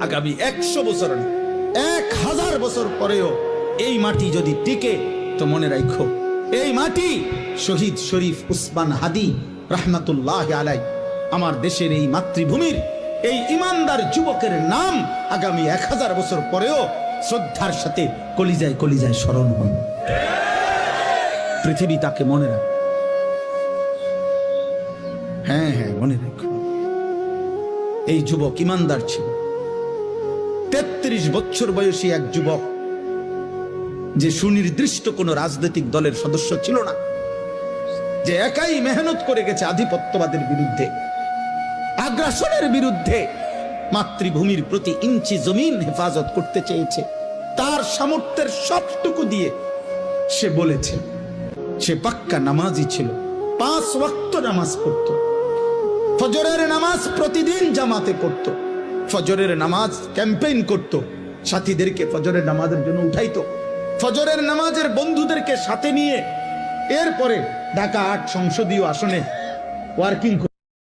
আগামী 100 বছর, 1000 বছর পরেও এই মাটি যদি টিকে, তো মনে রাখো এই মাটি শহীদ শরীফ উসমান হাদি রহমাতুল্লাহ আলাইহি আমার দেশের এই মাতৃভূমির এই ইমানদার যুবকের নাম আগামী 1000 বছর পরেও শ্রদ্ধার সাথে কলিজায় কলিজায় স্মরণ হবে। পৃথিবী তাকে মনে রাখে। হ্যাঁ হ্যাঁ, মনে রাখো এই যুবক ইমানদার ছিল। 33 বছর বয়সী এক যুবক, যে সুনির্দিষ্ট কোন রাজনৈতিক দলের সদস্য ছিল না, যে একাই মেহনত করে গেছে আধিপত্যবাদের বিরুদ্ধে, আগ্রাসনের বিরুদ্ধে, মাতৃভূমির প্রতি ইঞ্চি জমিন হেফাজত করতে চেয়েছে। তার সামর্থ্যের সবটুকু দিয়ে সে বলেছে, সে পাক্কা নামাজি ছিল, 5 ওয়াক্ত নামাজ পড়ত, ফজরের নামাজ প্রতিদিন জামাতে পড়ত, ফজরের নামাজ ক্যাম্পেইন করত, সাথীদেরকে ফজরের নামাজের জন্য উঠাইতো, ফজরের নামাজের বন্ধুদেরকে সাথে নিয়ে এরপরে ঢাকা 8 সংসদীয় আসনে ওয়ার্কিং